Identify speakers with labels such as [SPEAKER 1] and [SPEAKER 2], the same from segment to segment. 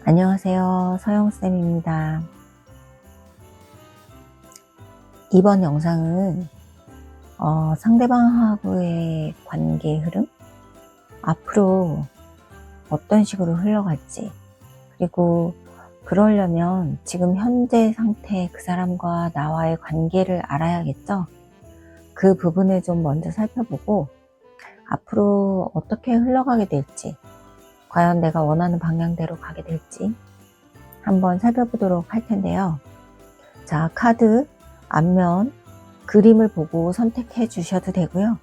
[SPEAKER 1] 안녕하세요. 서영쌤입니다. 이번 영상은 상대방하고의 관계 흐름, 앞으로 어떤 식으로 흘러갈지, 그리고 그러려면 지금 현재 상태 그 사람과 나와의 관계를 알아야겠죠? 그 부분을 좀 먼저 살펴보고 앞으로 어떻게 흘러가게 될지, 과연 내가 원하는 방향대로 가게 될지 한번 살펴보도록 할 텐데요. 자, 카드 앞면 그림을 보고 선택해 주셔도 되고요.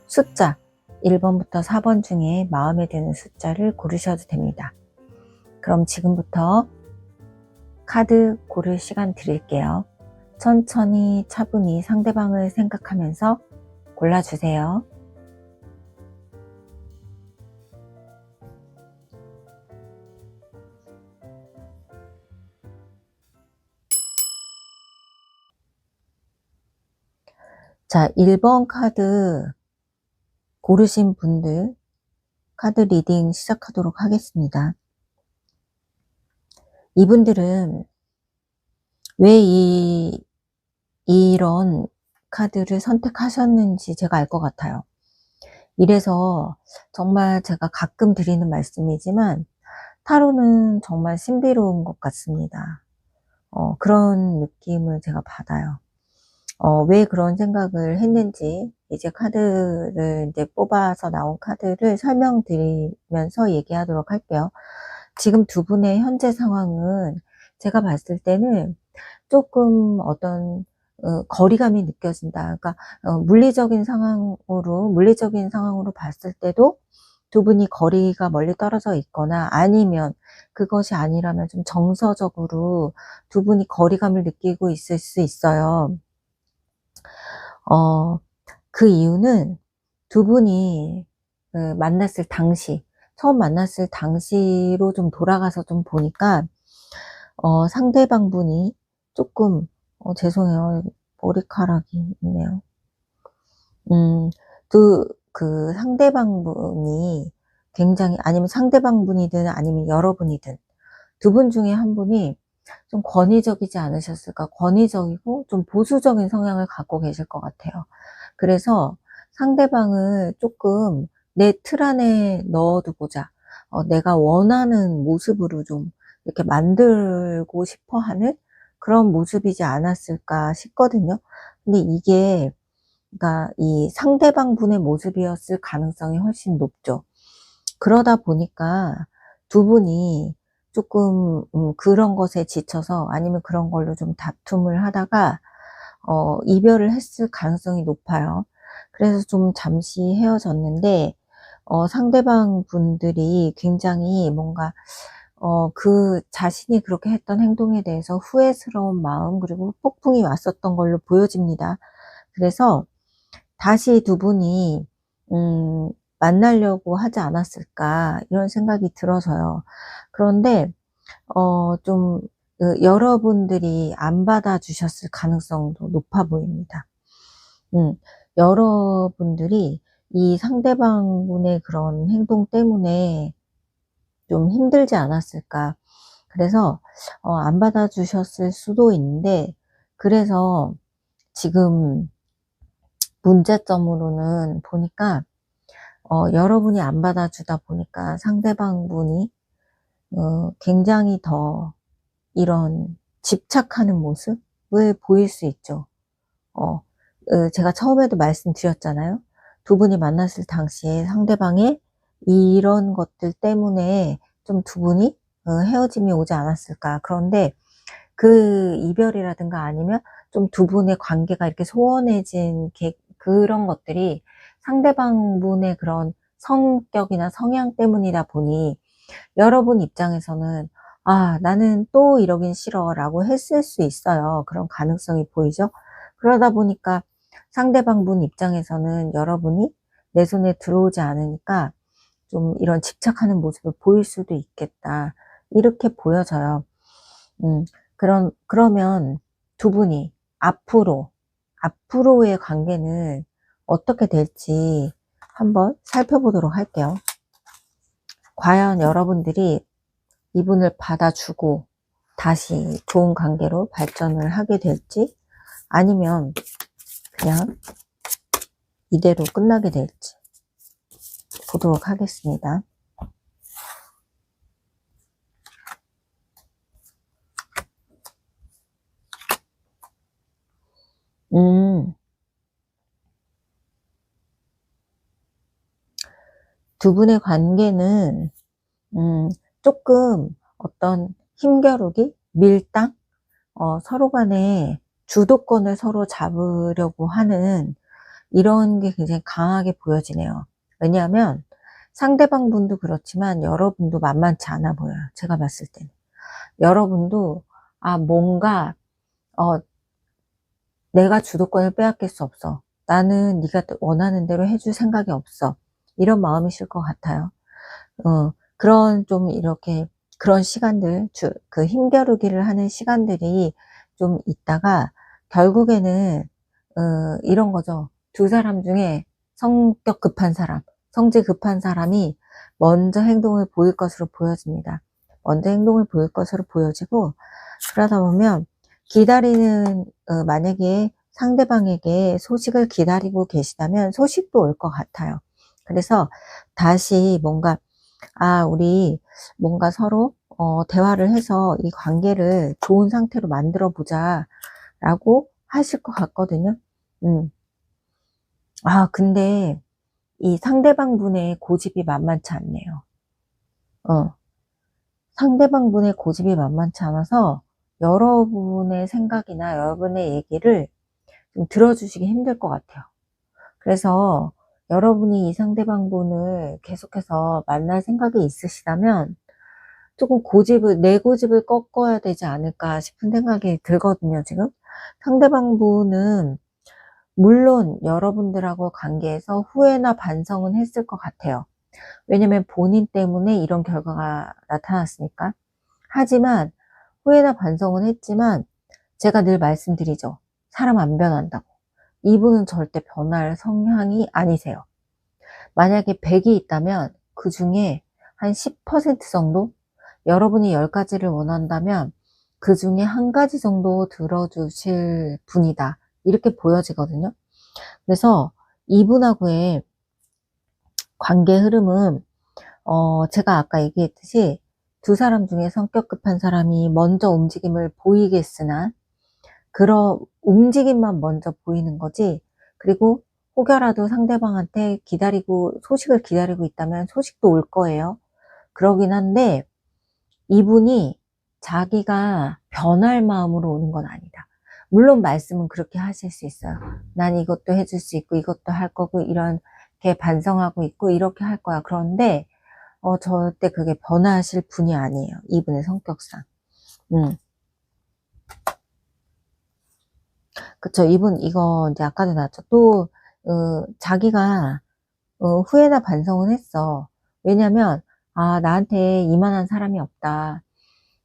[SPEAKER 1] 숫자 1번부터 4번 중에 마음에 드는 숫자를 고르셔도 됩니다. 그럼 지금부터 카드 고를 시간 드릴게요. 천천히 차분히 상대방을 생각하면서 골라주세요. 자, 1번 카드 고르신 분들 카드 리딩 시작하도록 하겠습니다. 이분들은 왜 이런 카드를 선택하셨는지 제가 알 것 같아요. 이래서 정말 제가 가끔 드리는 말씀이지만 타로는 정말 신비로운 것 같습니다. 그런 느낌을 제가 받아요. 왜 그런 생각을 했는지 이제 카드를 이제 뽑아서 나온 카드를 설명드리면서 얘기하도록 할게요. 지금 두 분의 현재 상황은 제가 봤을 때는 조금 어떤 거리감이 느껴진다. 그러니까 물리적인 상황으로 봤을 때도 두 분이 거리가 멀리 떨어져 있거나, 아니면 그것이 아니라면 좀 정서적으로 두 분이 거리감을 느끼고 있을 수 있어요. 그 이유는 두 분이 만났을 당시, 처음 만났을 당시로 좀 돌아가서 좀 보니까 상대방 분이 조금 죄송해요. 머리카락이 있네요. 그 상대방 분이 굉장히, 아니면 상대방 분이든 아니면 여러분이든 두 분 중에 한 분이 좀 권위적이지 않으셨을까? 권위적이고 좀 보수적인 성향을 갖고 계실 것 같아요. 그래서 상대방을 조금 내 틀 안에 넣어두고자, 내가 원하는 모습으로 좀 이렇게 만들고 싶어 하는 그런 모습이지 않았을까 싶거든요. 근데 이게, 그러니까 이 상대방 분의 모습이었을 가능성이 훨씬 높죠. 그러다 보니까 두 분이 조금 그런 것에 지쳐서, 아니면 그런 걸로 좀 다툼을 하다가 이별을 했을 가능성이 높아요. 그래서 좀 잠시 헤어졌는데 상대방 분들이 굉장히 뭔가 그 자신이 그렇게 했던 행동에 대해서 후회스러운 마음, 그리고 폭풍이 왔었던 걸로 보여집니다. 그래서 다시 두 분이 음 만나려고 하지 않았을까, 이런 생각이 들어서요. 그런데 좀 여러분들이 안 받아주셨을 가능성도 높아 보입니다. 음 여러분들이 이 상대방 분의 그런 행동 때문에 좀 힘들지 않았을까. 그래서 안 받아주셨을 수도 있는데, 그래서 지금 문제점으로는 보니까 여러분이 안 받아주다 보니까 상대방 분이 굉장히 더 이런 집착하는 모습을 보일 수 있죠. 제가 처음에도 말씀드렸잖아요. 두 분이 만났을 당시에 상대방의 이런 것들 때문에 좀 두 분이 헤어짐이 오지 않았을까. 그런데 그 이별이라든가, 아니면 좀 두 분의 관계가 이렇게 소원해진 그런 것들이 상대방 분의 그런 성격이나 성향 때문이다 보니, 여러분 입장에서는 '아, 나는 또 이러긴 싫어.'라고 했을 수 있어요. 그런 가능성이 보이죠. 그러다 보니까 상대방 분 입장에서는 여러분이 내 손에 들어오지 않으니까 좀 이런 집착하는 모습을 보일 수도 있겠다, 이렇게 보여져요. 음 그러면 두 분이 앞으로의 관계는 어떻게 될지 한번 살펴보도록 할게요. 과연 여러분들이 이분을 받아주고 다시 좋은 관계로 발전을 하게 될지, 아니면 그냥 이대로 끝나게 될지 보도록 하겠습니다. 두 분의 관계는 조금 어떤 힘겨루기, 밀당, 서로 간에 주도권을 서로 잡으려고 하는 이런 게 굉장히 강하게 보여지네요. 왜냐하면 상대방 분도 그렇지만 여러분도 만만치 않아 보여요. 제가 봤을 때는. 여러분도 뭔가 내가 주도권을 빼앗길 수 없어. 나는 네가 원하는 대로 해줄 생각이 없어. 이런 마음이실 것 같아요. 그런 좀 이렇게 그런 시간들, 그 힘겨루기를 하는 시간들이 좀 있다가 결국에는 이런 거죠. 두 사람 중에 성격 급한 사람, 성질 급한 사람이 먼저 행동을 보일 것으로 보여집니다. 먼저 행동을 보일 것으로 보여지고, 그러다 보면 기다리는, 만약에 상대방에게 소식을 기다리고 계시다면 소식도 올 것 같아요. 그래서 다시 뭔가 우리 뭔가 서로 대화를 해서 이 관계를 좋은 상태로 만들어 보자 라고 하실 것 같거든요. 근데 이 상대방 분의 고집이 만만치 않네요. 상대방 분의 고집이 만만치 않아서 여러분의 생각이나 여러분의 얘기를 좀 들어주시기 힘들 것 같아요. 그래서 여러분이 이 상대방 분을 계속해서 만날 생각이 있으시다면 조금 내 고집을 꺾어야 되지 않을까 싶은 생각이 들거든요, 지금. 상대방 분은 물론 여러분들하고 관계에서 후회나 반성은 했을 것 같아요. 왜냐면 본인 때문에 이런 결과가 나타났으니까. 하지만 후회나 반성은 했지만 제가 늘 말씀드리죠. 사람 안 변한다고. 이분은 절대 변할 성향이 아니세요. 만약에 100이 있다면 그 중에 한 10% 정도, 여러분이 10가지를 원한다면 그 중에 한 가지 정도 들어주실 분이다, 이렇게 보여지거든요. 그래서 이분하고의 관계 흐름은 제가 아까 얘기했듯이 두 사람 중에 성격 급한 사람이 먼저 움직임을 보이겠으나 그런 움직임만 먼저 보이는 거지, 그리고 혹여라도 상대방한테 소식을 기다리고 있다면 소식도 올 거예요. 그러긴 한데 이분이 자기가 변할 마음으로 오는 건 아니다. 물론 말씀은 그렇게 하실 수 있어요. 난 이것도 해줄 수 있고 이것도 할 거고 이렇게 반성하고 있고 이렇게 할 거야. 그런데 절대 그게 변하실 분이 아니에요. 이분의 성격상. 그쵸. 이분 이거 이제 아까도 나왔죠. 또 자기가 후회나 반성은 했어. 왜냐면 나한테 이만한 사람이 없다.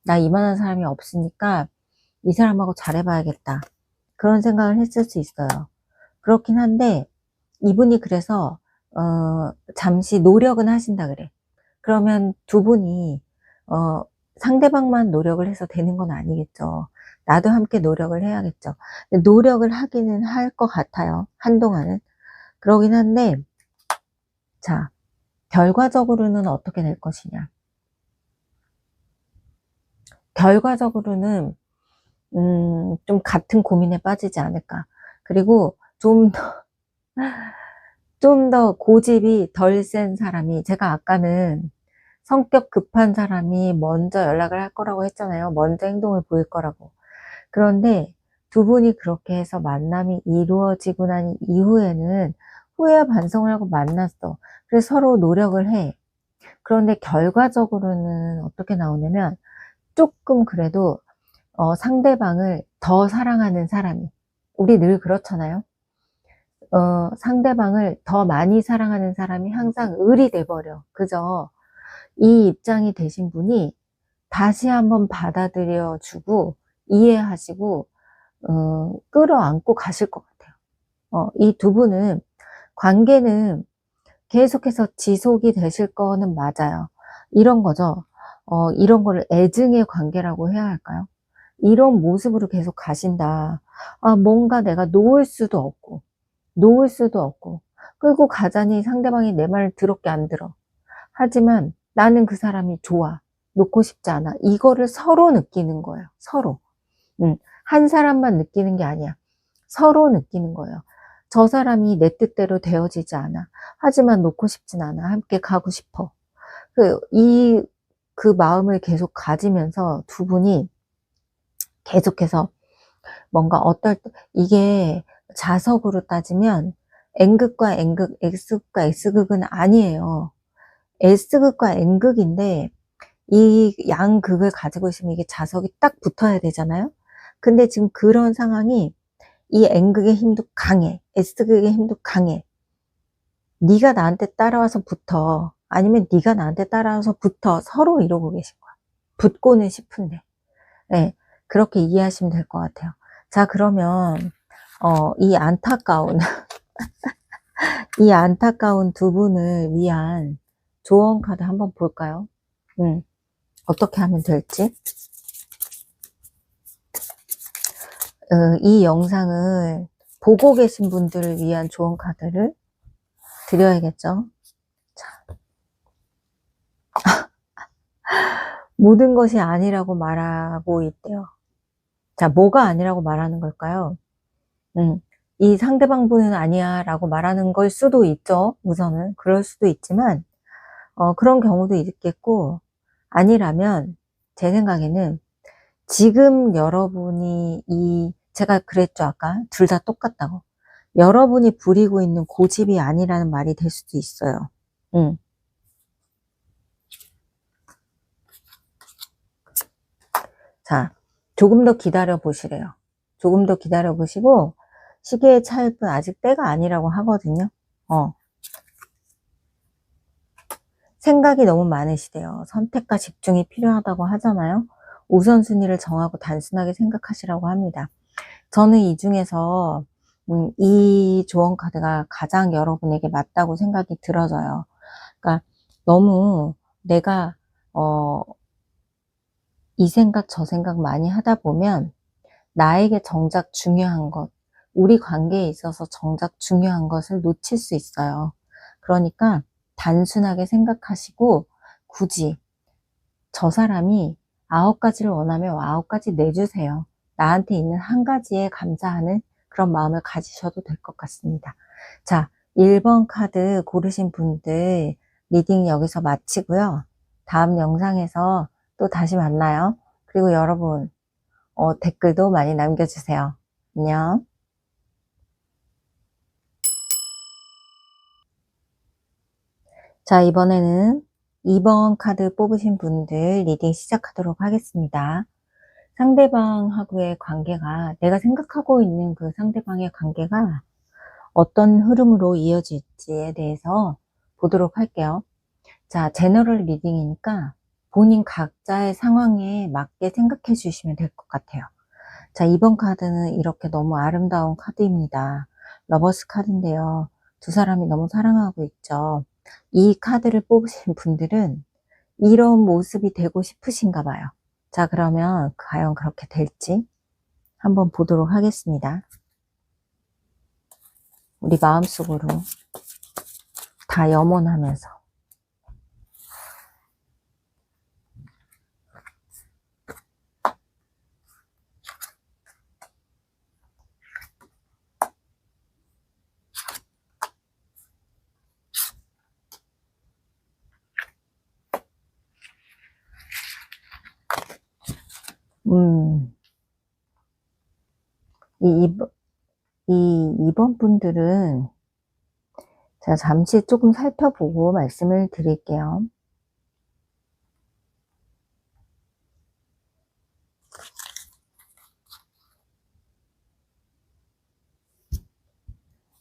[SPEAKER 1] 나 이만한 사람이 없으니까 이 사람하고 잘해봐야겠다. 그런 생각을 했을 수 있어요. 그렇긴 한데 이분이 그래서 잠시 노력은 하신다 그래. 그러면 두 분이 상대방만 노력을 해서 되는 건 아니겠죠. 나도 함께 노력을 해야겠죠. 노력을 하기는 할 것 같아요, 한동안은. 그러긴 한데, 자, 결과적으로는 어떻게 될 것이냐. 결과적으로는 좀 같은 고민에 빠지지 않을까. 그리고 좀 더 고집이 덜 센 사람이, 제가 아까는 성격 급한 사람이 먼저 연락을 할 거라고 했잖아요. 먼저 행동을 보일 거라고. 그런데 두 분이 그렇게 해서 만남이 이루어지고 난 이후에는 후회와 반성을 하고 만났어. 그래서 서로 노력을 해. 그런데 결과적으로는 어떻게 나오냐면 조금 그래도 상대방을 더 사랑하는 사람이, 우리 늘 그렇잖아요. 상대방을 더 많이 사랑하는 사람이 항상 을이 돼버려. 그죠? 이 입장이 되신 분이 다시 한번 받아들여 주고 이해하시고 끌어안고 가실 것 같아요. 이 두 분은 관계는 계속해서 지속이 되실 거는 맞아요. 이런 거죠. 이런 거를 애증의 관계라고 해야 할까요? 이런 모습으로 계속 가신다. 뭔가 내가 놓을 수도 없고, 끌고 가자니 상대방이 내 말을 더럽게 안 들어. 하지만 나는 그 사람이 좋아. 놓고 싶지 않아. 이거를 서로 느끼는 거예요. 서로. 한 사람만 느끼는 게 아니야. 서로 느끼는 거예요. 저 사람이 내 뜻대로 되어지지 않아. 하지만 놓고 싶진 않아. 함께 가고 싶어. 그 마음을 계속 가지면서 두 분이 계속해서 뭔가 이게 자석으로 따지면 N극과 N극, X극과 S극은 아니에요. S극과 N극인데 이 양극을 가지고 있으면 이게 자석이 딱 붙어야 되잖아요. 근데 지금 그런 상황이 이 N극의 힘도 강해. S극의 힘도 강해. 네가 나한테 따라와서 붙어. 아니면 네가 나한테 따라와서 붙어. 서로 이러고 계신 거야. 붙고는 싶은데. 네, 그렇게 이해하시면 될 것 같아요. 자, 그러면 이 안타까운 이 안타까운 두 분을 위한 조언 카드 한번 볼까요? 어떻게 하면 될지. 이 영상을 보고 계신 분들을 위한 조언 카드를 드려야겠죠. 자, 모든 것이 아니라고 말하고 있대요. 자, 뭐가 아니라고 말하는 걸까요? 이 상대방 분은 아니야 라고 말하는 걸 수도 있죠. 우선은 그럴 수도 있지만 그런 경우도 있겠고, 아니라면 제 생각에는 지금 여러분이 제가 그랬죠 아까 둘 다 똑같다고. 여러분이 부리고 있는 고집이 아니라는 말이 될 수도 있어요. 자, 조금 더 기다려 보시래요. 조금 더 기다려 보시고, 시기에 차일 뿐 아직 때가 아니라고 하거든요. 생각이 너무 많으시대요. 선택과 집중이 필요하다고 하잖아요. 우선순위를 정하고 단순하게 생각하시라고 합니다. 저는 이 중에서 이 조언 카드가 가장 여러분에게 맞다고 생각이 들어져요. 그러니까 너무 내가 이 생각 저 생각 많이 하다 보면 나에게 정작 중요한 것, 우리 관계에 있어서 정작 중요한 것을 놓칠 수 있어요. 그러니까 단순하게 생각하시고 굳이 저 사람이 9가지를 원하면 9가지 내주세요. 나한테 있는 한 가지에 감사하는 그런 마음을 가지셔도 될 것 같습니다. 자, 1번 카드 고르신 분들 리딩 여기서 마치고요. 다음 영상에서 또 다시 만나요. 그리고 여러분 댓글도 많이 남겨주세요. 안녕. 자, 이번에는 2번 카드 뽑으신 분들 리딩 시작하도록 하겠습니다. 상대방하고의 관계가, 내가 생각하고 있는 그 상대방의 관계가 어떤 흐름으로 이어질지에 대해서 보도록 할게요. 자, 제너럴 리딩이니까 본인 각자의 상황에 맞게 생각해 주시면 될 것 같아요. 자, 2번 카드는 이렇게 너무 아름다운 카드입니다. 러버스 카드인데요. 두 사람이 너무 사랑하고 있죠. 이 카드를 뽑으신 분들은 이런 모습이 되고 싶으신가 봐요. 자, 그러면 과연 그렇게 될지 한번 보도록 하겠습니다. 우리 마음속으로 다 염원하면서. 이 2번 분들은 제가 잠시 조금 살펴보고 말씀을 드릴게요.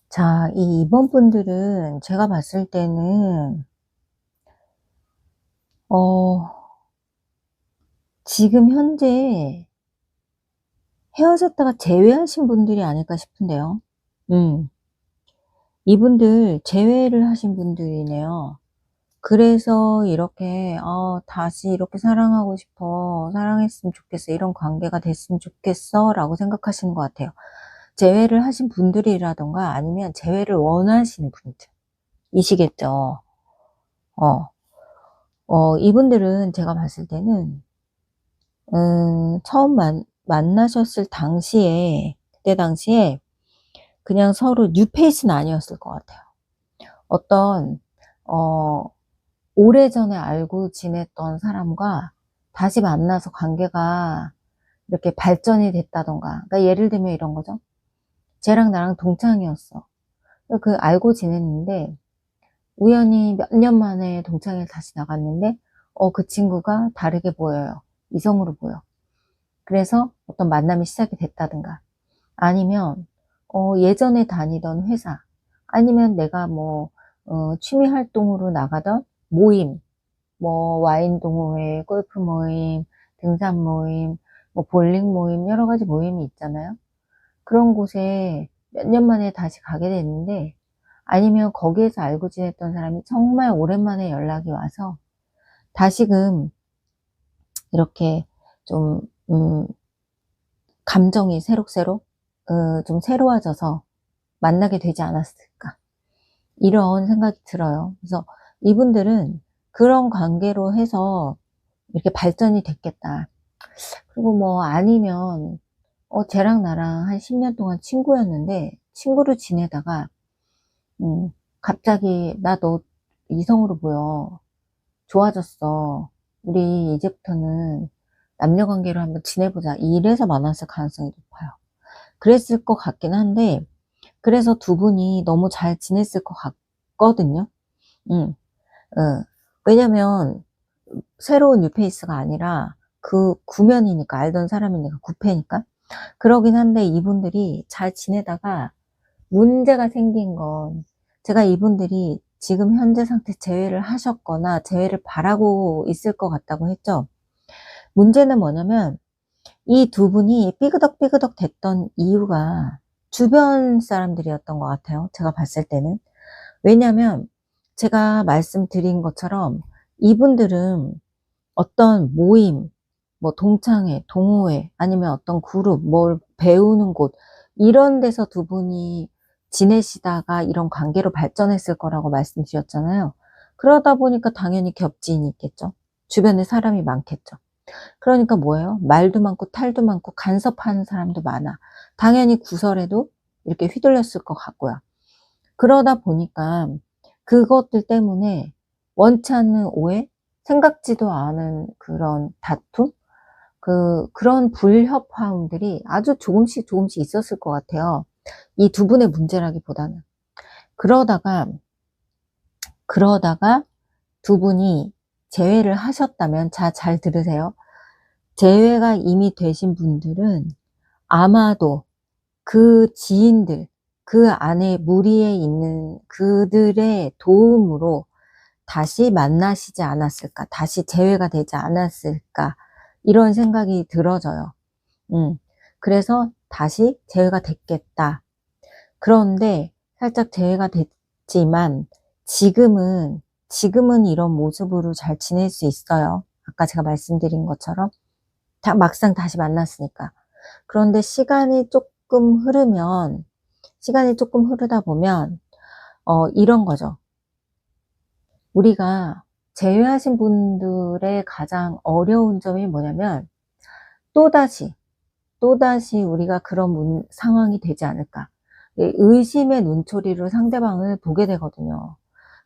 [SPEAKER 1] 자, 이 2번 분들은 제가 봤을 때는 지금 현재 헤어졌다가 재회하신 분들이 아닐까 싶은데요. 이분들 재회를 하신 분들이네요. 그래서 이렇게 다시 이렇게 사랑하고 싶어, 사랑했으면 좋겠어, 이런 관계가 됐으면 좋겠어 라고 생각하시는 것 같아요. 재회를 하신 분들이라던가 아니면 재회를 원하시는 분들이시겠죠. 어, 이분들은 제가 봤을 때는 처음 만나셨을 당시에, 그때 당시에 그냥 서로 뉴페이스는 아니었을 것 같아요. 어떤 오래전에 알고 지냈던 사람과 다시 만나서 관계가 이렇게 발전이 됐다던가, 그러니까 예를 들면 이런 거죠. 쟤랑 나랑 동창이었어. 그 알고 지냈는데 우연히 몇 년 만에 동창회를 다시 나갔는데 그 친구가 다르게 보여요. 이성으로 보여. 그래서 어떤 만남이 시작이 됐다든가, 아니면 예전에 다니던 회사, 아니면 내가 뭐 취미 활동으로 나가던 모임, 뭐 와인 동호회, 골프 모임, 등산 모임, 뭐 볼링 모임, 여러 가지 모임이 있잖아요. 그런 곳에 몇 년 만에 다시 가게 됐는데, 아니면 거기에서 알고 지냈던 사람이 정말 오랜만에 연락이 와서 다시금 이렇게 좀 감정이 새록새록 좀 새로워져서 만나게 되지 않았을까, 이런 생각이 들어요. 그래서 이분들은 그런 관계로 해서 이렇게 발전이 됐겠다. 그리고 뭐 아니면 쟤랑 나랑 한 10년 동안 친구였는데 친구로 지내다가 갑자기 나 너 이성으로 보여, 좋아졌어, 우리 이제부터는 남녀관계로 한번 지내보자, 이래서 만났을 가능성이 높아요. 그랬을 것 같긴 한데, 그래서 두 분이 너무 잘 지냈을 것 같거든요. 음, 왜냐면 새로운 뉴페이스가 아니라 그 구면이니까, 알던 사람이니까, 구패니까. 그러긴 한데 이분들이 잘 지내다가 문제가 생긴 건, 제가 이분들이 지금 현재 상태 재회를 하셨거나 재회를 바라고 있을 것 같다고 했죠. 문제는 뭐냐면 이 두 분이 삐그덕삐그덕 됐던 이유가 주변 사람들이었던 것 같아요, 제가 봤을 때는. 왜냐면 제가 말씀드린 것처럼 이분들은 어떤 모임, 뭐 동창회, 동호회, 아니면 어떤 그룹, 뭘 배우는 곳, 이런 데서 두 분이 지내시다가 이런 관계로 발전했을 거라고 말씀드렸잖아요. 그러다 보니까 당연히 겹지인이 있겠죠. 주변에 사람이 많겠죠. 그러니까 뭐예요? 말도 많고 탈도 많고 간섭하는 사람도 많아. 당연히 구설에도 이렇게 휘둘렸을 것 같고요. 그러다 보니까 그것들 때문에 원치 않는 오해, 생각지도 않은 그런 다툼, 그런 불협화음들이 아주 조금씩 조금씩 있었을 것 같아요. 이 두 분의 문제라기보다는. 그러다가 두 분이 재회를 하셨다면, 잘 들으세요. 재회가 이미 되신 분들은 아마도 그 지인들, 그 안에 무리에 있는 그들의 도움으로 다시 만나시지 않았을까, 다시 재회가 되지 않았을까, 이런 생각이 들어져요. 그래서 다시 재회가 됐겠다. 그런데 살짝 재회가 됐지만 지금은 이런 모습으로 잘 지낼 수 있어요. 아까 제가 말씀드린 것처럼 막상 다시 만났으니까. 그런데 시간이 조금 흐르다 보면 이런 거죠. 우리가 재회하신 분들의 가장 어려운 점이 뭐냐면, 또다시 우리가 그런 상황이 되지 않을까, 의심의 눈초리로 상대방을 보게 되거든요.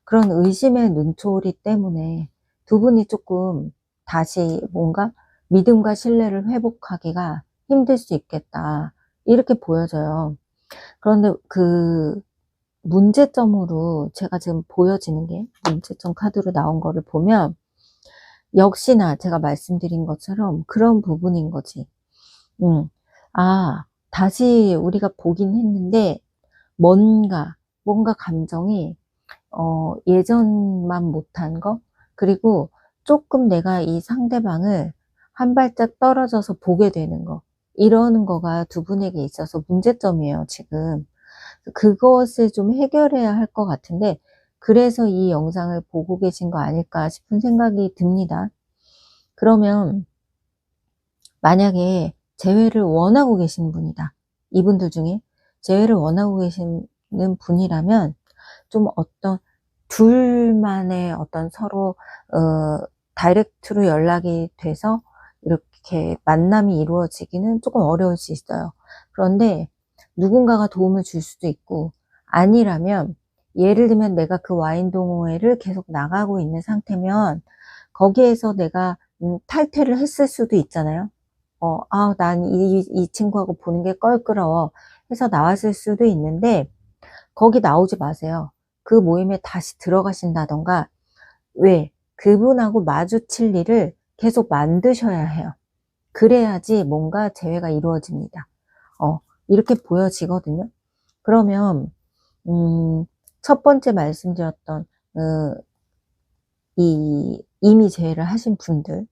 [SPEAKER 1] 그런 의심의 눈초리 때문에 두 분이 조금 다시 뭔가 믿음과 신뢰를 회복하기가 힘들 수 있겠다, 이렇게 보여져요. 그런데 그 문제점으로 제가 지금 보여지는 게, 문제점 카드로 나온 거를 보면 역시나 제가 말씀드린 것처럼 그런 부분인 거지. 다시 우리가 보긴 했는데 뭔가 감정이 예전만 못한 거, 그리고 조금 내가 이 상대방을 한 발짝 떨어져서 보게 되는 거, 이러는 거가 두 분에게 있어서 문제점이에요, 지금. 그것을 좀 해결해야 할 것 같은데, 그래서 이 영상을 보고 계신 거 아닐까 싶은 생각이 듭니다. 그러면 만약에 재회를 원하고 계시는 분이다. 이분들 중에 재회를 원하고 계시는 분이라면 좀 어떤 둘만의 어떤 서로 다이렉트로 연락이 돼서 이렇게 만남이 이루어지기는 조금 어려울 수 있어요. 그런데 누군가가 도움을 줄 수도 있고, 아니라면 예를 들면 내가 그 와인 동호회를 계속 나가고 있는 상태면 거기에서 내가 탈퇴를 했을 수도 있잖아요. 난 이 친구하고 보는 게 껄끄러워 해서 나왔을 수도 있는데, 거기 나오지 마세요. 그 모임에 다시 들어가신다던가, 왜? 그분하고 마주칠 일을 계속 만드셔야 해요. 그래야지 뭔가 재회가 이루어집니다. 이렇게 보여지거든요. 그러면, 첫 번째 말씀드렸던, 이미 재회를 하신 분들,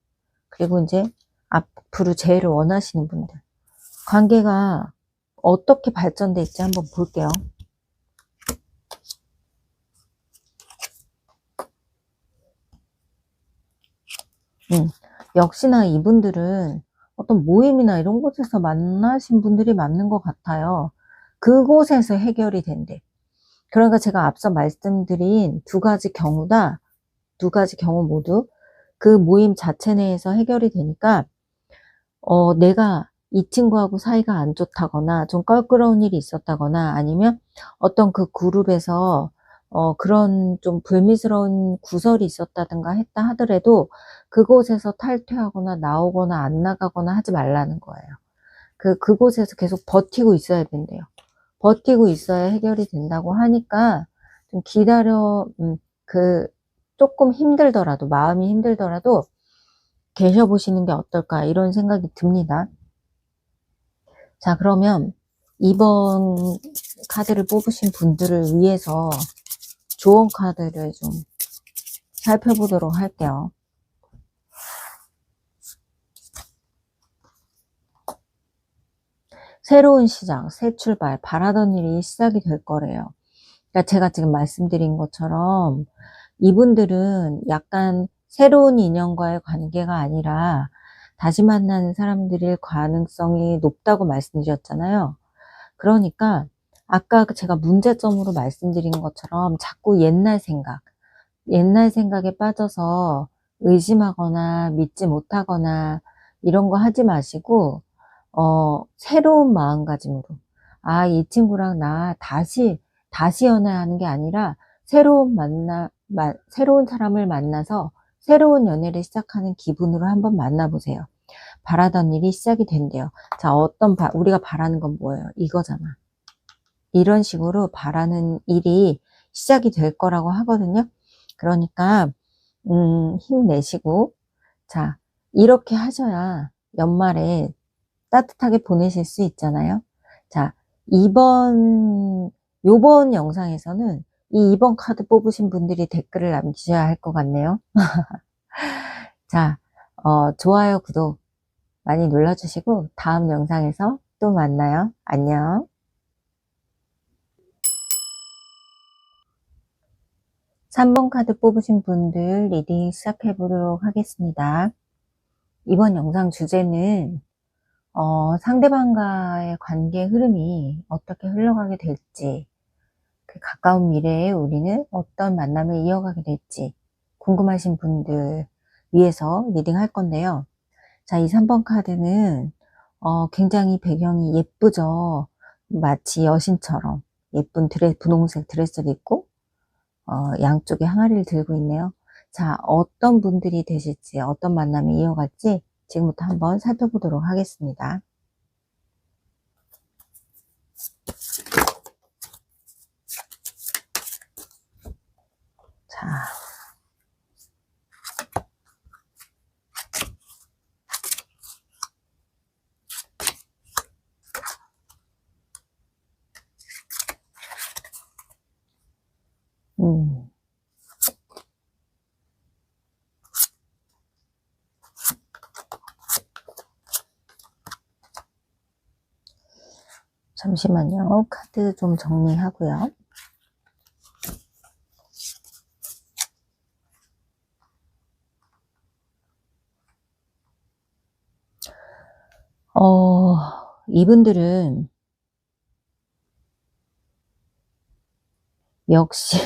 [SPEAKER 1] 그리고 이제 앞으로 재회를 원하시는 분들, 관계가 어떻게 발전될지 한번 볼게요. 역시나 이분들은 어떤 모임이나 이런 곳에서 만나신 분들이 맞는 것 같아요. 그곳에서 해결이 된대. 그러니까 제가 앞서 말씀드린 두 가지 경우 모두 그 모임 자체 내에서 해결이 되니까, 내가 이 친구하고 사이가 안 좋다거나 좀 껄끄러운 일이 있었다거나, 아니면 어떤 그 그룹에서 그런 좀 불미스러운 구설이 있었다든가 했다 하더라도 그곳에서 탈퇴하거나 나오거나 안 나가거나 하지 말라는 거예요. 그곳에서 계속 버티고 있어야 된대요. 버티고 있어야 해결이 된다고 하니까 좀 기다려, 조금 힘들더라도, 마음이 힘들더라도 계셔보시는 게 어떨까, 이런 생각이 듭니다. 자, 그러면 이번 카드를 뽑으신 분들을 위해서 조언 카드를 좀 살펴보도록 할게요. 새로운 시작, 새 출발, 바라던 일이 시작이 될 거래요. 그러니까 제가 지금 말씀드린 것처럼 이분들은 약간 새로운 인연과의 관계가 아니라 다시 만나는 사람들일 가능성이 높다고 말씀드렸잖아요. 그러니까 아까 제가 문제점으로 말씀드린 것처럼 자꾸 옛날 생각에 빠져서 의심하거나 믿지 못하거나 이런 거 하지 마시고, 새로운 마음가짐으로, 이 친구랑 나 다시 연애하는 게 아니라 새로운 사람을 만나서 새로운 연애를 시작하는 기분으로 한번 만나보세요. 바라던 일이 시작이 된대요. 자, 우리가 바라는 건 뭐예요? 이거잖아. 이런 식으로 바라는 일이 시작이 될 거라고 하거든요. 그러니까, 힘내시고, 자, 이렇게 하셔야 연말에 따뜻하게 보내실 수 있잖아요. 자, 요번 영상에서는 이 2번 카드 뽑으신 분들이 댓글을 남기셔야 할 것 같네요. 자, 좋아요, 구독 많이 눌러주시고 다음 영상에서 또 만나요. 안녕. 3번 카드 뽑으신 분들 리딩 시작해 보도록 하겠습니다. 이번 영상 주제는 상대방과의 관계 흐름이 어떻게 흘러가게 될지, 그 가까운 미래에 우리는 어떤 만남을 이어가게 될지 궁금하신 분들 위해서 리딩 할 건데요. 자, 이 3번 카드는 굉장히 배경이 예쁘죠. 마치 여신처럼 예쁜 분홍색 드레스를 입고 양쪽에 항아리를 들고 있네요. 자, 어떤 분들이 되실지, 어떤 만남이 이어갈지 지금부터 한번 살펴보도록 하겠습니다. 자, 잠시만요. 카드 좀 정리하고요. 이분들은 역시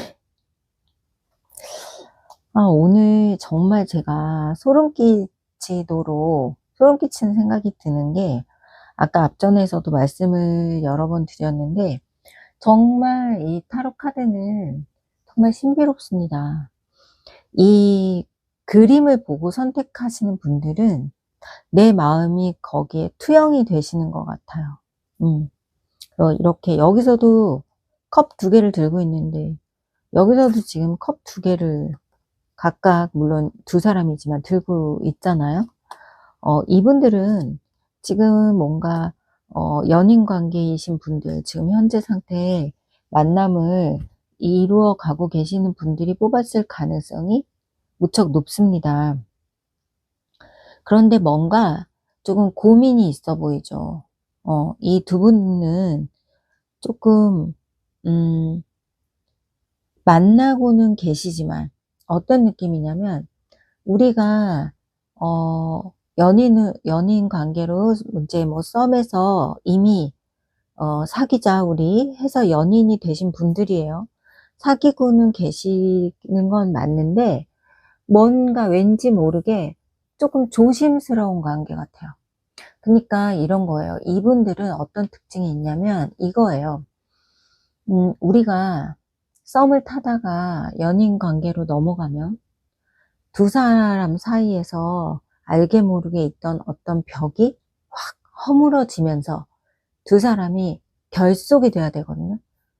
[SPEAKER 1] 오늘 정말 제가 소름 끼치는 생각이 드는 게, 아까 앞전에서도 말씀을 여러 번 드렸는데, 정말 이 타로 카드는 정말 신비롭습니다. 이 그림을 보고 선택하시는 분들은 내 마음이 거기에 투영이 되시는 것 같아요. 이렇게 여기서도 컵 2개를 들고 있는데, 여기서도 지금 컵 2개를 각각, 물론 2사람이지만 들고 있잖아요. 이분들은 지금 뭔가 연인 관계이신 분들, 지금 현재 상태에 만남을 이루어 가고 계시는 분들이 뽑았을 가능성이 무척 높습니다. 그런데 뭔가 조금 고민이 있어 보이죠. 이 두 분은 조금 만나고는 계시지만, 어떤 느낌이냐면, 우리가 연인 관계로 이제 뭐 썸에서 이미 사귀자 우리 해서 연인이 되신 분들이에요. 사귀고는 계시는 건 맞는데, 뭔가 왠지 모르게 조금 조심스러운 관계 같아요. 그러니까 이런 거예요. 이분들은 어떤 특징이 있냐면 이거예요. 우리가 썸을 타다가 연인 관계로 넘어가면 2사람 사이에서 알게 모르게 있던 어떤 벽이 확 허물어지면서 2사람이 결속이 돼야 되거든요.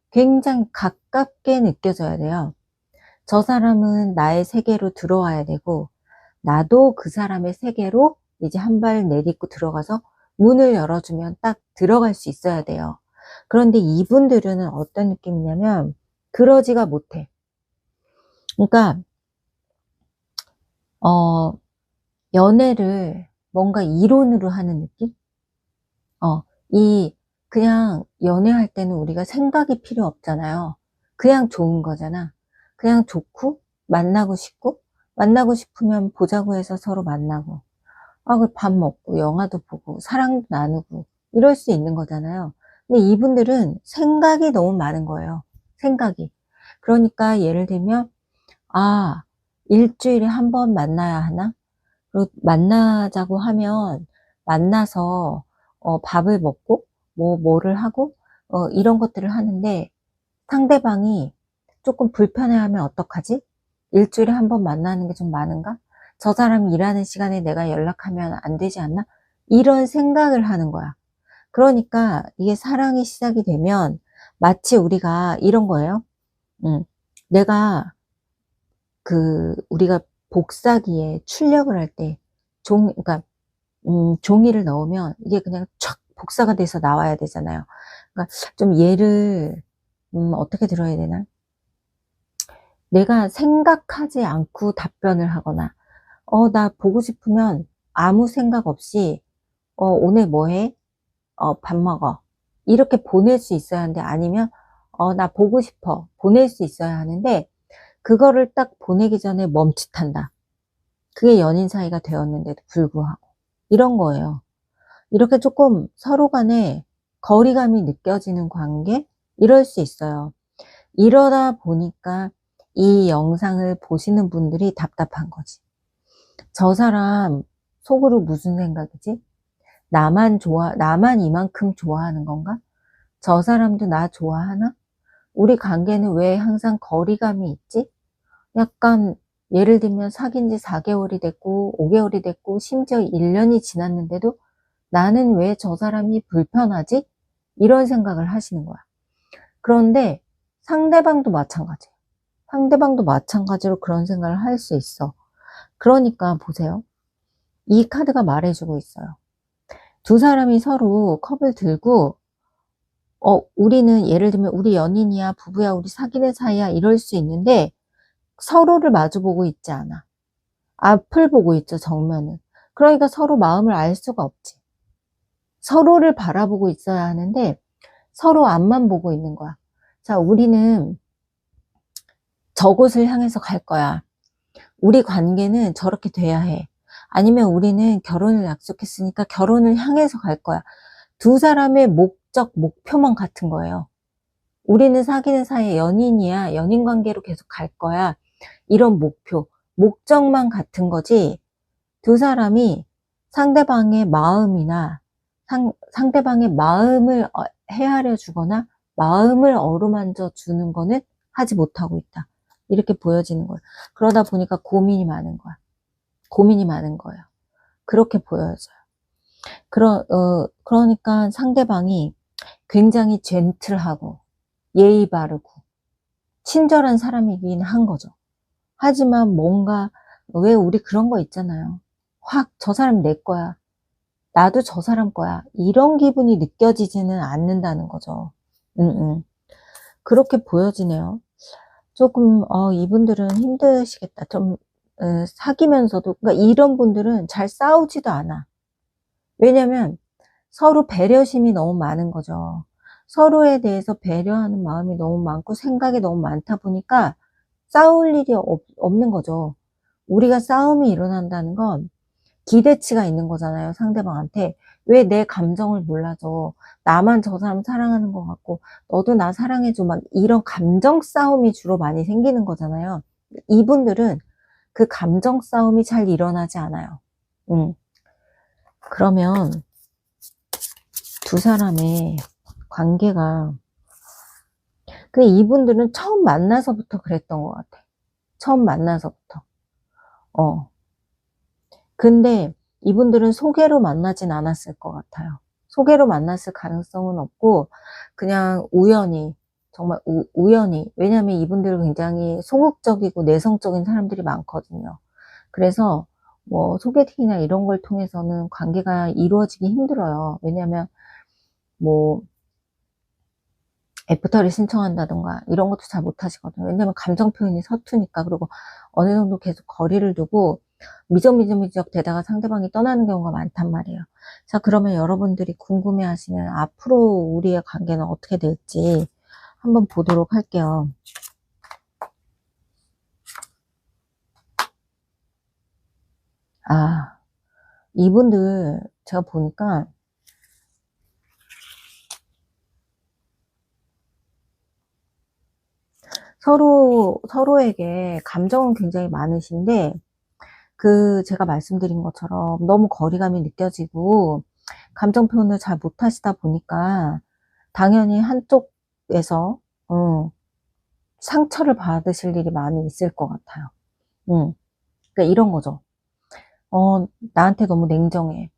[SPEAKER 1] 굉장히 가깝게 느껴져야 돼요. 저 사람은 나의 세계로 들어와야 되고, 나도 그 사람의 세계로 이제 한 발 내딛고 들어가서 문을 열어주면 딱 들어갈 수 있어야 돼요. 그런데 이분들은 어떤 느낌이냐면 그러지가 못해. 그러니까 연애를 뭔가 이론으로 하는 느낌? 그냥 연애할 때는 우리가 생각이 필요 없잖아요. 그냥 좋은 거잖아. 그냥 좋고, 만나고 싶으면 보자고 해서 서로 만나고, 밥 먹고, 영화도 보고, 사랑도 나누고, 이럴 수 있는 거잖아요. 근데 이분들은 생각이 너무 많은 거예요. 생각이. 그러니까 예를 들면, 일주일에 한 번 만나야 하나? 그리고 만나자고 하면 만나서 밥을 먹고 뭐를 하고 이런 것들을 하는데, 상대방이 조금 불편해하면 어떡하지? 일주일에 한 번 만나는 게 좀 많은가? 저 사람이 일하는 시간에 내가 연락하면 안 되지 않나? 이런 생각을 하는 거야. 그러니까 이게 사랑이 시작이 되면 마치 우리가 이런 거예요. 내가 우리가 복사기에 출력을 할 때 그러니까 종이를 넣으면 이게 그냥 촥 복사가 돼서 나와야 되잖아요. 그러니까 좀 예를 어떻게 들어야 되나? 내가 생각하지 않고 답변을 하거나, 나 보고 싶으면 아무 생각 없이 오늘 뭐 해? 밥 먹어. 이렇게 보낼 수 있어야 하는데, 아니면 나 보고 싶어. 보낼 수 있어야 하는데, 그거를 딱 보내기 전에 멈칫한다. 그게 연인 사이가 되었는데도 불구하고. 이런 거예요. 이렇게 조금 서로 간에 거리감이 느껴지는 관계? 이럴 수 있어요. 이러다 보니까 이 영상을 보시는 분들이 답답한 거지. 저 사람 속으로 무슨 생각이지? 나만 이만큼 좋아하는 건가? 저 사람도 나 좋아하나? 우리 관계는 왜 항상 거리감이 있지? 약간 예를 들면 사귄 지 4개월이 됐고 5개월이 됐고 심지어 1년이 지났는데도 나는 왜 저 사람이 불편하지? 이런 생각을 하시는 거야. 그런데 상대방도 마찬가지예요. 상대방도 마찬가지로 그런 생각을 할 수 있어. 그러니까 보세요. 이 카드가 말해주고 있어요. 2사람이 서로 컵을 들고 우리는 예를 들면 우리 연인이야, 부부야, 우리 사귀는 사이야, 이럴 수 있는데 서로를 마주보고 있지 않아. 앞을 보고 있죠, 정면을. 그러니까 서로 마음을 알 수가 없지. 서로를 바라보고 있어야 하는데 서로 앞만 보고 있는 거야. 자, 우리는 저곳을 향해서 갈 거야. 우리 관계는 저렇게 돼야 해. 아니면 우리는 결혼을 약속했으니까 결혼을 향해서 갈 거야. 두 사람의 목적, 목표만 같은 거예요. 우리는 사귀는 사이에 연인이야. 연인 관계로 계속 갈 거야. 이런 목표, 목적만 같은 거지. 두 사람이 상대방의 마음이나 상대방의 마음을 헤아려 주거나 마음을 어루만져 주는 거는 하지 못하고 있다. 이렇게 보여지는 거예요. 그러다 보니까 고민이 많은 거야. 고민이 많은 거예요. 그렇게 보여져요. 그러니까 상대방이 굉장히 젠틀하고 예의 바르고 친절한 사람이긴 한 거죠. 하지만 뭔가 왜 우리 그런 거 있잖아요. 확 저 사람 내 거야. 나도 저 사람 거야. 이런 기분이 느껴지지는 않는다는 거죠. 그렇게 보여지네요. 조금 이분들은 힘드시겠다. 좀 사귀면서도 그러니까 이런 분들은 잘 싸우지도 않아. 왜냐면 서로 배려심이 너무 많은 거죠. 서로에 대해서 배려하는 마음이 너무 많고 생각이 너무 많다 보니까 싸울 일이 없는 거죠. 우리가 싸움이 일어난다는 건 기대치가 있는 거잖아요, 상대방한테. 왜 내 감정을 몰라줘? 나만 저 사람 사랑하는 것 같고 너도 나 사랑해줘. 막 이런 감정 싸움이 주로 많이 생기는 거잖아요. 이분들은 그 감정 싸움이 잘 일어나지 않아요. 그러면 두 사람의 관계가, 근데 이분들은 처음 만나서부터 그랬던 것 같아. 처음 만나서부터. 근데 이분들은 소개로 만나진 않았을 것 같아요. 소개로 만났을 가능성은 없고 그냥 우연히, 정말 우연히. 왜냐하면 이분들은 굉장히 소극적이고 내성적인 사람들이 많거든요. 그래서 뭐 소개팅이나 이런 걸 통해서는 관계가 이루어지기 힘들어요. 왜냐하면 뭐 애프터를 신청한다던가 이런 것도 잘 못하시거든요. 왜냐면 감정 표현이 서투니까. 그리고 어느 정도 계속 거리를 두고 미적미적 되다가 상대방이 떠나는 경우가 많단 말이에요. 자, 그러면 여러분들이 궁금해하시는 앞으로 우리의 관계는 어떻게 될지 한번 보도록 할게요. 이분들 제가 보니까 서로에게 감정은 굉장히 많으신데 제가 말씀드린 것처럼 너무 거리감이 느껴지고 감정 표현을 잘 못하시다 보니까 당연히 한쪽에서 상처를 받으실 일이 많이 있을 것 같아요. 그러니까 이런 거죠. 나한테 너무 냉정해.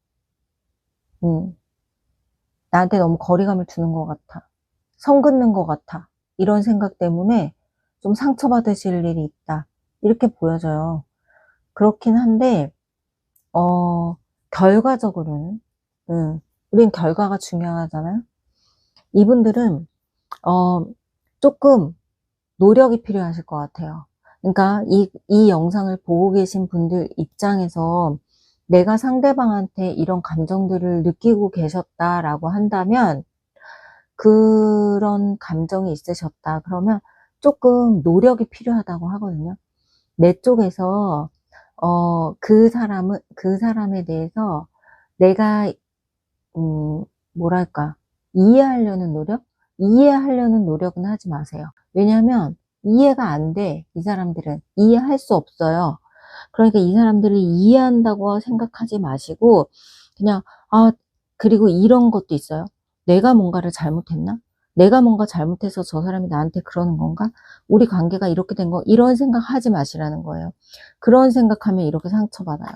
[SPEAKER 1] 나한테 너무 거리감을 두는 것 같아. 선 긋는 것 같아. 이런 생각 때문에 좀 상처받으실 일이 있다. 이렇게 보여져요. 그렇긴 한데 결과적으로는 우린 결과가 중요하잖아요. 이분들은 조금 노력이 필요하실 것 같아요. 그러니까 이 영상을 보고 계신 분들 입장에서 내가 상대방한테 이런 감정들을 느끼고 계셨다라고 한다면, 그런 감정이 있으셨다 그러면 조금 노력이 필요하다고 하거든요. 내 쪽에서 그 사람에 대해서 내가 뭐랄까, 이해하려는 노력? 이해하려는 노력은 하지 마세요. 왜냐하면 이해가 안 돼. 이 사람들은 이해할 수 없어요. 그러니까 이 사람들을 이해한다고 생각하지 마시고 그냥 그리고 이런 것도 있어요. 내가 뭔가를 잘못했나? 내가 뭔가 잘못해서 저 사람이 나한테 그러는 건가? 우리 관계가 이렇게 된 거, 이런 생각 하지 마시라는 거예요. 그런 생각하면 이렇게 상처받아요.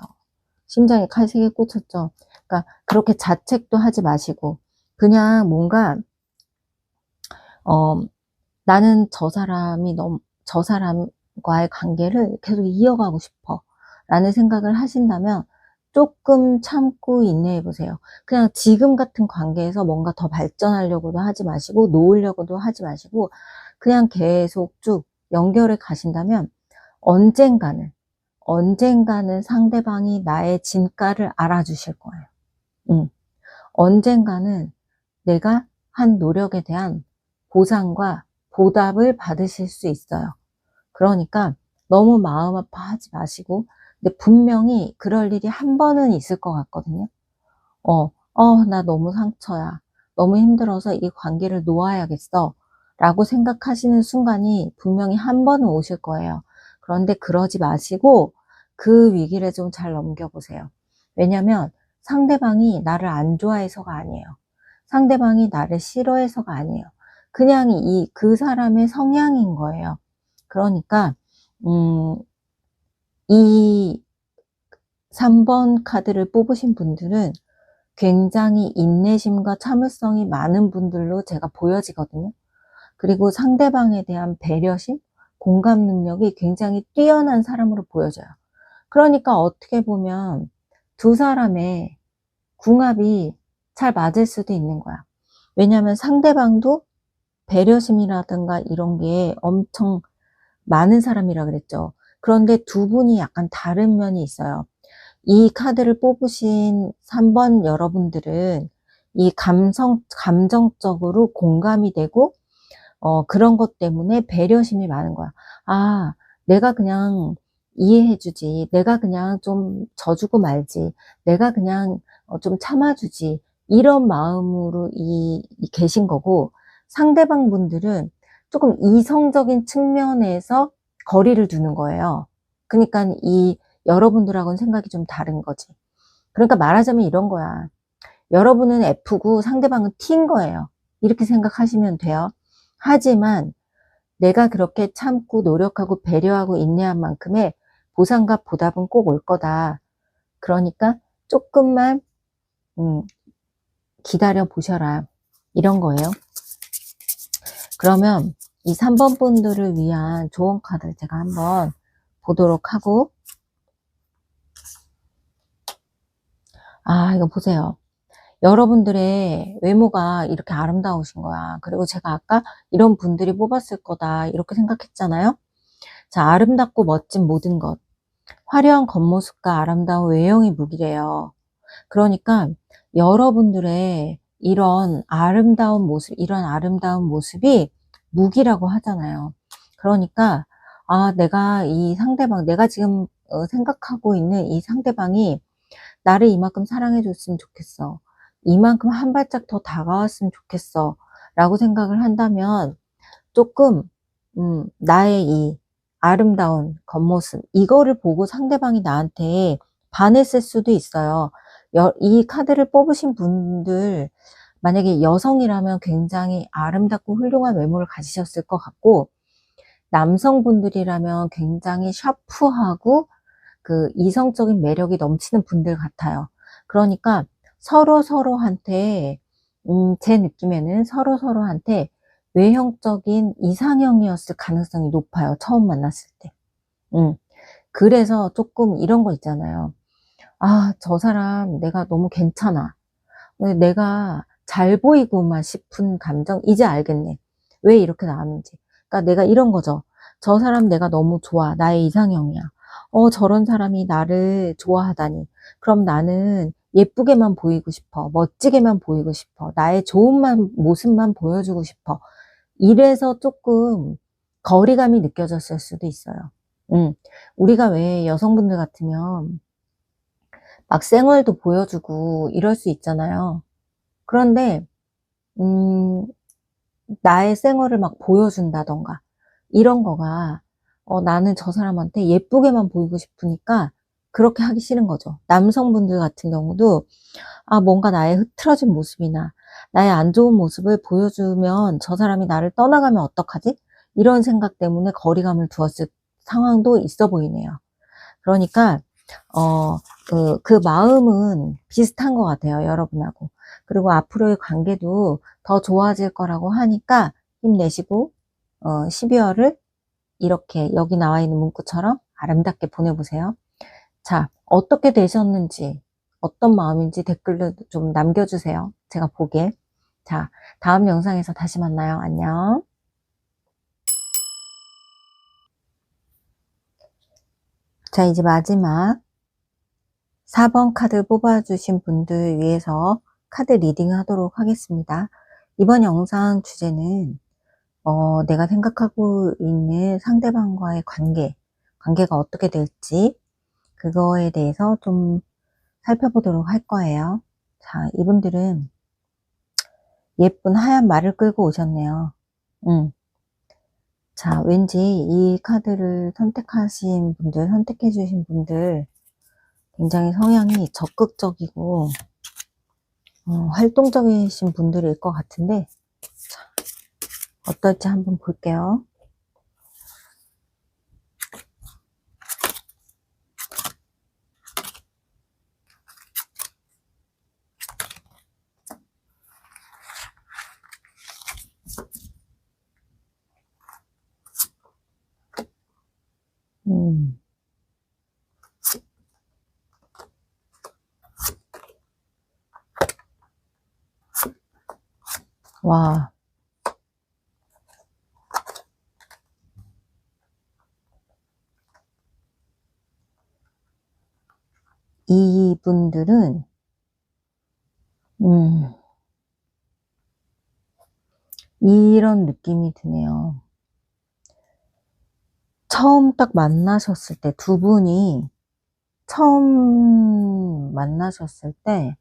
[SPEAKER 1] 심장에 칼 3개 꽂혔죠. 그러니까 그렇게 자책도 하지 마시고 그냥 뭔가 나는 저 사람과의 관계를 계속 이어가고 싶어 라는 생각을 하신다면 조금 참고 인내해 보세요. 그냥 지금 같은 관계에서 뭔가 더 발전하려고도 하지 마시고 놓으려고도 하지 마시고 그냥 계속 쭉 연결해 가신다면 언젠가는 상대방이 나의 진가를 알아주실 거예요. 언젠가는 내가 한 노력에 대한 보상과 보답을 받으실 수 있어요. 그러니까 너무 마음 아파하지 마시고, 근데 분명히 그럴 일이 한 번은 있을 것 같거든요. 나 너무 상처야. 너무 힘들어서 이 관계를 놓아야겠어. 라고 생각하시는 순간이 분명히 한 번은 오실 거예요. 그런데 그러지 마시고 그 위기를 좀 잘 넘겨보세요. 왜냐면 상대방이 나를 안 좋아해서가 아니에요. 상대방이 나를 싫어해서가 아니에요. 그냥 그 사람의 성향인 거예요. 그러니까, 음, 이 3번 카드를 뽑으신 분들은 굉장히 인내심과 참을성이 많은 분들로 제가 보여지거든요. 그리고 상대방에 대한 배려심, 공감 능력이 굉장히 뛰어난 사람으로 보여져요. 그러니까 어떻게 보면 두 사람의 궁합이 잘 맞을 수도 있는 거야. 왜냐하면 상대방도 배려심이라든가 이런 게 엄청 많은 사람이라 그랬죠. 그런데 두 분이 약간 다른 면이 있어요. 이 카드를 뽑으신 3번 여러분들은 이 감정적으로 공감이 되고, 그런 것 때문에 배려심이 많은 거야. 아, 내가 그냥 이해해주지. 내가 그냥 좀 져주고 말지. 내가 그냥 좀 참아주지. 이런 마음으로 계신 거고, 상대방 분들은 조금 이성적인 측면에서 거리를 두는 거예요. 그러니까 여러분들하고는 생각이 좀 다른 거지. 그러니까 말하자면 이런 거야. 여러분은 F고 상대방은 T인 거예요. 이렇게 생각하시면 돼요. 하지만 내가 그렇게 참고 노력하고 배려하고 인내한 만큼의 보상과 보답은 꼭 올 거다. 그러니까 조금만 기다려 보셔라. 이런 거예요. 그러면 이 3번 분들을 위한 조언 카드를 제가 한번 보도록 하고, 이거 보세요. 여러분들의 외모가 이렇게 아름다우신 거야. 그리고 제가 아까 이런 분들이 뽑았을 거다 이렇게 생각했잖아요. 자, 아름답고 멋진 모든 것, 화려한 겉모습과 아름다운 외형이 무기래요. 그러니까 여러분들의 이런 아름다운 모습이 무기라고 하잖아요. 그러니까 내가 지금 생각하고 있는 이 상대방이 나를 이만큼 사랑해 줬으면 좋겠어. 이만큼 한 발짝 더 다가왔으면 좋겠어. 라고 생각을 한다면 조금, 나의 이 아름다운 겉모습, 이거를 보고 상대방이 나한테 반했을 수도 있어요. 이 카드를 뽑으신 분들, 만약에 여성이라면 굉장히 아름답고 훌륭한 외모를 가지셨을 것 같고, 남성분들이라면 굉장히 샤프하고 그 이성적인 매력이 넘치는 분들 같아요. 그러니까 서로한테, 제 느낌에는 서로한테 외형적인 이상형이었을 가능성이 높아요. 처음 만났을 때. 그래서 조금 이런 거 있잖아요. 저 사람 내가 너무 괜찮아. 근데 내가 잘 보이고만 싶은 감정, 이제 알겠네. 왜 이렇게 나왔는지. 그러니까 내가 이런 거죠. 저 사람 내가 너무 좋아. 나의 이상형이야. 저런 사람이 나를 좋아하다니. 그럼 나는 예쁘게만 보이고 싶어. 멋지게만 보이고 싶어. 나의 좋은 모습만 보여주고 싶어. 이래서 조금 거리감이 느껴졌을 수도 있어요. 우리가 왜 여성분들 같으면 막 생얼도 보여주고 이럴 수 있잖아요. 그런데 나의 생얼을 막 보여준다던가 이런 거가 나는 저 사람한테 예쁘게만 보이고 싶으니까 그렇게 하기 싫은 거죠. 남성분들 같은 경우도 뭔가 나의 흐트러진 모습이나 나의 안 좋은 모습을 보여주면 저 사람이 나를 떠나가면 어떡하지? 이런 생각 때문에 거리감을 두었을 상황도 있어 보이네요. 그러니까 그 마음은 비슷한 것 같아요, 여러분하고. 그리고 앞으로의 관계도 더 좋아질 거라고 하니까 힘내시고 12월을 이렇게 여기 나와 있는 문구처럼 아름답게 보내보세요. 자, 어떻게 되셨는지, 어떤 마음인지 댓글로 좀 남겨주세요. 제가 보게. 자, 다음 영상에서 다시 만나요. 안녕. 자, 이제 마지막 4번 카드 뽑아주신 분들 위해서 카드 리딩 하도록 하겠습니다. 이번 영상 주제는 내가 생각하고 있는 상대방과의 관계, 관계가 어떻게 될지 그거에 대해서 좀 살펴보도록 할 거예요. 자, 이분들은 예쁜 하얀 말을 끌고 오셨네요. 자, 왠지 이 카드를 선택하신 분들, 선택해 주신 분들 굉장히 성향이 적극적이고 활동적이신 분들일 것 같은데, 자, 어떨지 한번 볼게요. 와, 이분들은 이런 느낌이 드네요. 처음 딱 만나셨을 때, 두 분이 처음 만나셨을 때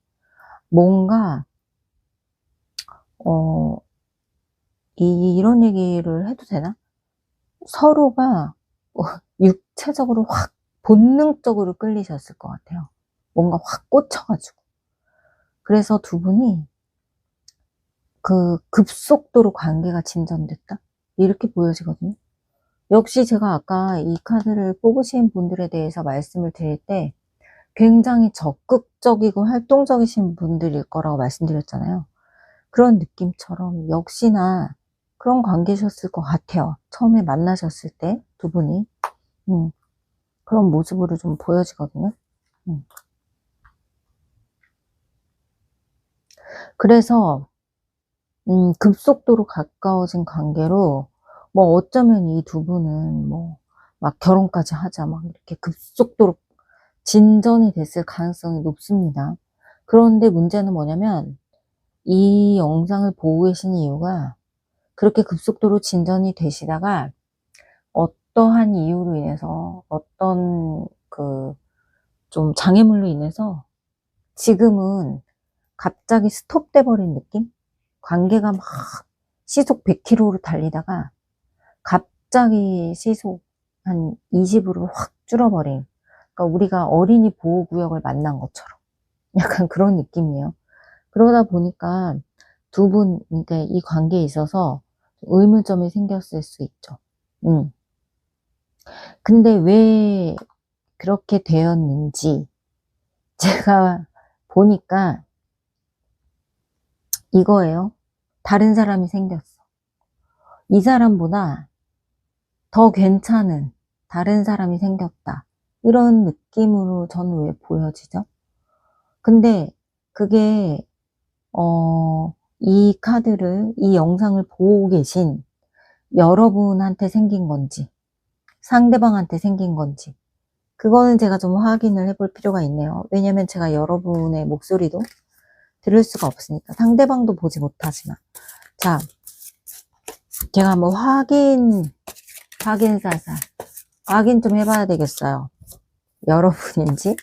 [SPEAKER 1] 뭔가 이런 얘기를 해도 되나? 서로가 육체적으로 확 본능적으로 끌리셨을 것 같아요. 뭔가 확 꽂혀가지고. 그래서 두 분이 그 급속도로 관계가 진전됐다? 이렇게 보여지거든요. 역시 제가 아까 이 카드를 뽑으신 분들에 대해서 말씀을 드릴 때 굉장히 적극적이고 활동적이신 분들일 거라고 말씀드렸잖아요. 그런 느낌처럼 역시나 그런 관계셨을 것 같아요. 처음에 만나셨을 때 두 분이 그런 모습으로 좀 보여지거든요. 그래서 급속도로 가까워진 관계로 뭐 어쩌면 이 두 분은 뭐 막 결혼까지 하자 막 이렇게 급속도로 진전이 됐을 가능성이 높습니다. 그런데 문제는 뭐냐면 이 영상을 보고 계신 이유가 그렇게 급속도로 진전이 되시다가 어떠한 이유로 인해서 어떤 그 좀 장애물로 인해서 지금은 갑자기 스톱돼 버린 느낌? 관계가 막 시속 100km로 달리다가 갑자기 시속 한 20으로 확 줄어버린, 그러니까 우리가 어린이 보호구역을 만난 것처럼 약간 그런 느낌이에요. 그러다 보니까 두 분, 그러니까 이 관계에 있어서 의문점이 생겼을 수 있죠. 근데 왜 그렇게 되었는지 제가 보니까 이거예요. 다른 사람이 생겼어. 이 사람보다 더 괜찮은 다른 사람이 생겼다. 이런 느낌으로 저는 왜 보여지죠? 근데 그게 이 카드를, 이 영상을 보고 계신 여러분한테 생긴 건지 상대방한테 생긴 건지 그거는 제가 좀 확인을 해볼 필요가 있네요. 왜냐면 제가 여러분의 목소리도 들을 수가 없으니까, 상대방도 보지 못하지만. 자, 제가 한번 확인사살 확인 좀 해봐야 되겠어요. 여러분인지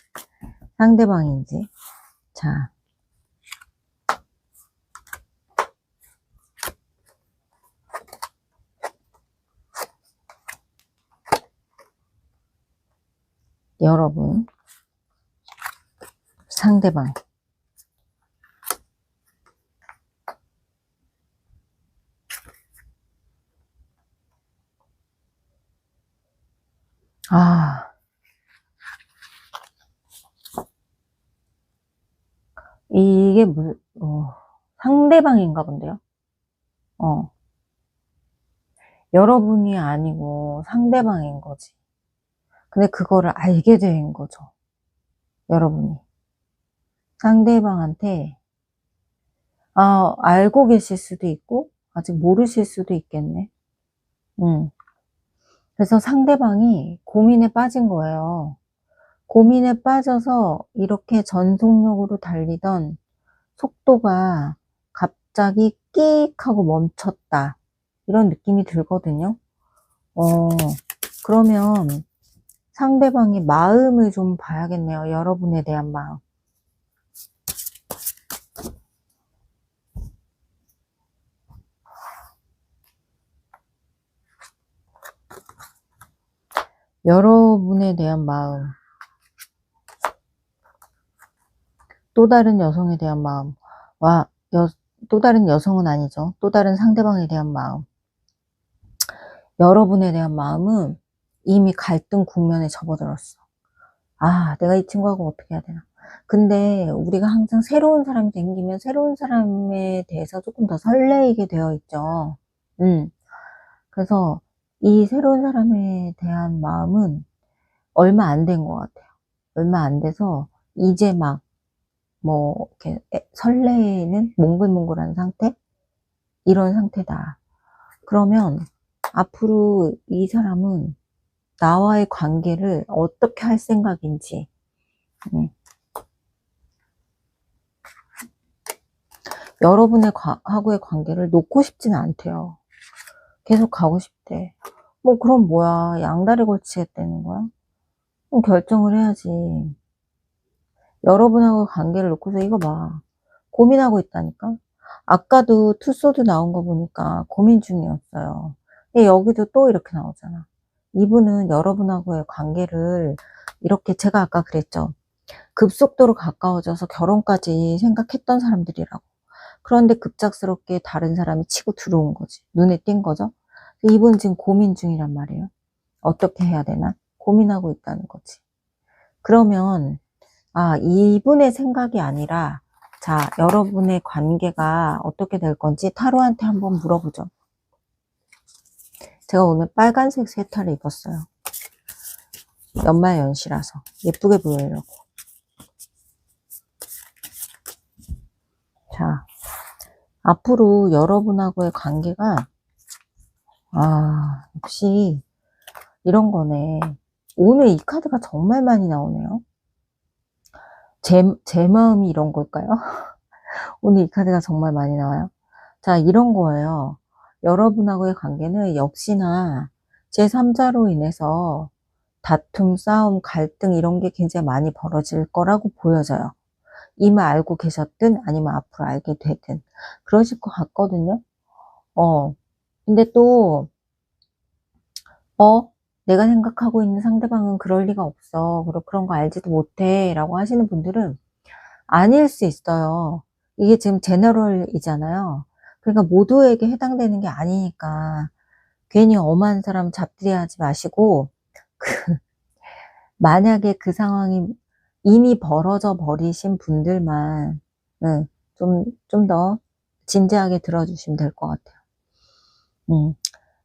[SPEAKER 1] 상대방인지. 자, 여러분, 상대방. 이게 상대방인가 본데요. 여러분이 아니고 상대방인 거지. 근데 그거를 알게 된 거죠. 여러분이. 상대방한테, 알고 계실 수도 있고, 아직 모르실 수도 있겠네. 그래서 상대방이 고민에 빠진 거예요. 고민에 빠져서 이렇게 전속력으로 달리던 속도가 갑자기 끽 하고 멈췄다. 이런 느낌이 들거든요. 그러면 상대방의 마음을 좀 봐야겠네요. 여러분에 대한 마음. 여러분에 대한 마음. 또 다른 여성에 대한 마음. 또 다른 여성은 아니죠. 또 다른 상대방에 대한 마음. 여러분에 대한 마음은 이미 갈등 국면에 접어들었어. 아, 내가 이 친구하고 어떻게 해야 되나. 근데 우리가 항상 새로운 사람이 생기면 새로운 사람에 대해서 조금 더 설레이게 되어 있죠. 그래서 이 새로운 사람에 대한 마음은 얼마 안 된 것 같아요. 얼마 안 돼서 이제 막 뭐 이렇게 설레는 몽글몽글한 상태? 이런 상태다. 그러면 앞으로 이 사람은 나와의 관계를 어떻게 할 생각인지, 여러분의 하고의 관계를 놓고 싶지는 않대요. 계속 가고 싶대. 뭐 그럼 뭐야, 양다리 걸치겠다는 거야? 그럼 결정을 해야지. 여러분하고 관계를 놓고서 이거 봐, 고민하고 있다니까. 아까도 투소드 나온 거 보니까 고민 중이었어요. 근데 여기도 또 이렇게 나오잖아. 이분은 여러분하고의 관계를 이렇게, 제가 아까 그랬죠, 급속도로 가까워져서 결혼까지 생각했던 사람들이라고. 그런데 급작스럽게 다른 사람이 치고 들어온 거지. 눈에 띈 거죠. 이분 지금 고민 중이란 말이에요. 어떻게 해야 되나 고민하고 있다는 거지. 그러면 이분의 생각이 아니라, 자, 여러분의 관계가 어떻게 될 건지 타로한테 한번 물어보죠. 제가 오늘 빨간색 세타를 입었어요. 연말연시라서 예쁘게 보이려고. 자, 앞으로 여러분하고의 관계가, 역시 이런 거네. 오늘 이 카드가 정말 많이 나오네요. 제 마음이 이런 걸까요? 오늘 이 카드가 정말 많이 나와요. 자, 이런 거예요. 여러분하고의 관계는 역시나 제3자로 인해서 다툼, 싸움, 갈등 이런 게 굉장히 많이 벌어질 거라고 보여져요. 이미 알고 계셨든 아니면 앞으로 알게 되든 그러실 것 같거든요. 근데 또 내가 생각하고 있는 상대방은 그럴 리가 없어, 그런 거 알지도 못해 라고 하시는 분들은 아닐 수 있어요. 이게 지금 제너럴이잖아요. 그러니까 모두에게 해당되는 게 아니니까 괜히 엄한 사람 잡들이하지 마시고, 만약에 그 상황이 이미 벌어져 버리신 분들만 좀 더 진지하게 들어주시면 될 것 같아요.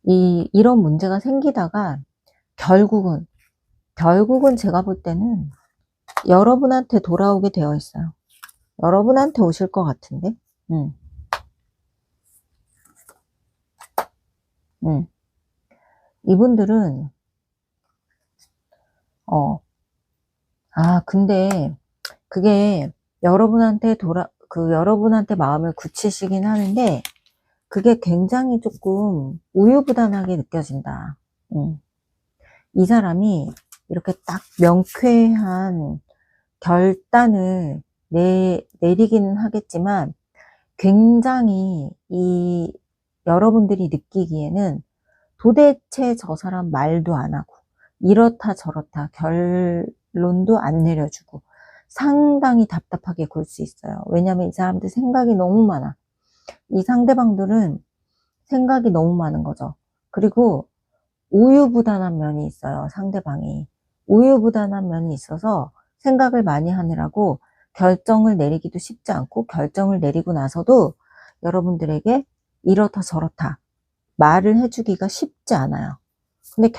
[SPEAKER 1] 이런 문제가 생기다가 결국은 제가 볼 때는 여러분한테 돌아오게 되어 있어요. 여러분한테 오실 것 같은데. 이분들은 근데 그게 여러분한테 여러분한테 마음을 굳히시긴 하는데 그게 굉장히 조금 우유부단하게 느껴진다. 이 사람이 이렇게 딱 명쾌한 결단을 내리기는 하겠지만 굉장히 여러분들이 느끼기에는 도대체 저 사람 말도 안 하고 이렇다 저렇다 결론도 안 내려주고 상당히 답답하게 굴 수 있어요. 왜냐면 이 사람들 생각이 너무 많아. 이 상대방들은 생각이 너무 많은 거죠. 그리고 우유부단한 면이 있어요. 상대방이 우유부단한 면이 있어서 생각을 많이 하느라고 결정을 내리기도 쉽지 않고, 결정을 내리고 나서도 여러분들에게 이렇다 저렇다 말을 해주기가 쉽지 않아요. 근데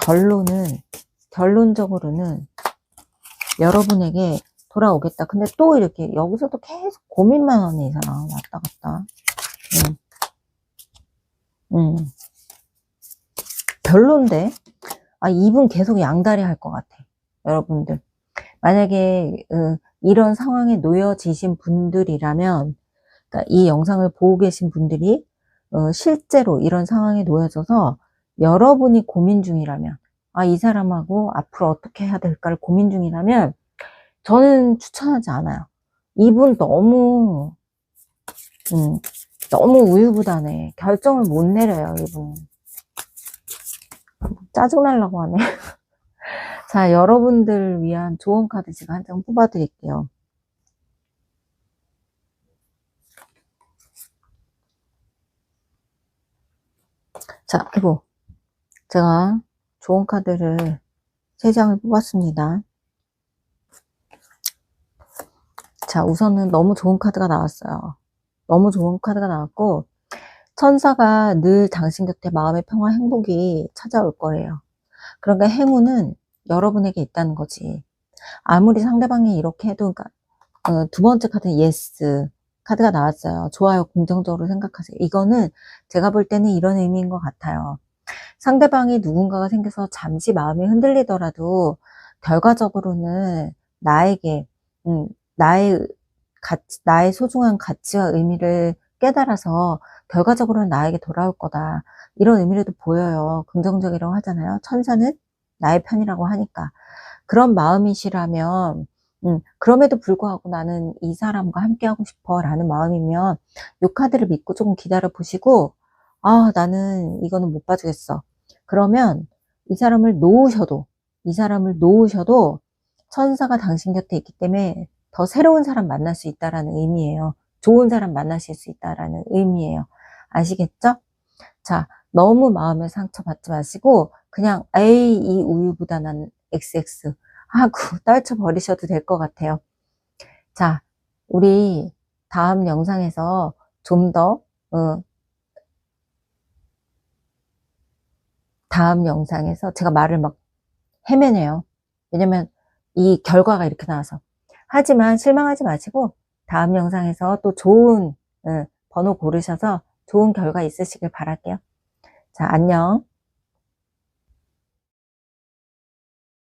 [SPEAKER 1] 결론적으로는 여러분에게 돌아오겠다. 근데 또 이렇게 여기서도 계속 고민만 하네, 이 사람. 왔다 갔다. 별론데? 이분 계속 양다리 할 것 같아. 여러분들. 만약에 이런 상황에 놓여지신 분들이라면, 그러니까 이 영상을 보고 계신 분들이 실제로 이런 상황에 놓여져서 여러분이 고민 중이라면, 아, 이 사람하고 앞으로 어떻게 해야 될까를 고민 중이라면 저는 추천하지 않아요. 이분 너무 우유부단해. 결정을 못 내려요, 이분. 짜증나려고 하네. 자, 여러분들 위한 좋은 카드 제가 한 장 뽑아드릴게요. 자, 그리고 제가 좋은 카드를 3장을 뽑았습니다. 자, 우선은 너무 좋은 카드가 나왔어요. 너무 좋은 카드가 나왔고, 천사가 늘 당신 곁에 마음의 평화, 행복이 찾아올 거예요. 그러니까 행운은 여러분에게 있다는 거지. 아무리 상대방이 이렇게 해도, 그러니까 두 번째 카드는 예스 카드가 나왔어요. 좋아요, 긍정적으로 생각하세요. 이거는 제가 볼 때는 이런 의미인 것 같아요. 상대방이 누군가가 생겨서 잠시 마음이 흔들리더라도 결과적으로는 나에게 나의 나의 소중한 가치와 의미를 깨달아서 결과적으로는 나에게 돌아올 거다. 이런 의미로도 보여요. 긍정적이라고 하잖아요. 천사는 나의 편이라고 하니까. 그런 마음이시라면 그럼에도 불구하고 나는 이 사람과 함께 하고 싶어 라는 마음이면 이 카드를 믿고 조금 기다려 보시고, 아, 나는 이거는 못 봐주겠어. 그러면 이 사람을 놓으셔도 천사가 당신 곁에 있기 때문에 더 새로운 사람 만날 수 있다라는 의미예요. 좋은 사람 만나실 수 있다라는 의미예요. 아시겠죠? 자, 너무 마음에 상처받지 마시고 그냥 에이, 이 우유부단한 XX 하고 떨쳐버리셔도 될 것 같아요. 자, 우리 다음 영상에서 좀 더 다음 영상에서 제가 말을 막 헤매네요. 왜냐면 이 결과가 이렇게 나와서. 하지만 실망하지 마시고 다음 영상에서 또 좋은 번호 고르셔서 좋은 결과 있으시길 바랄게요. 자, 안녕.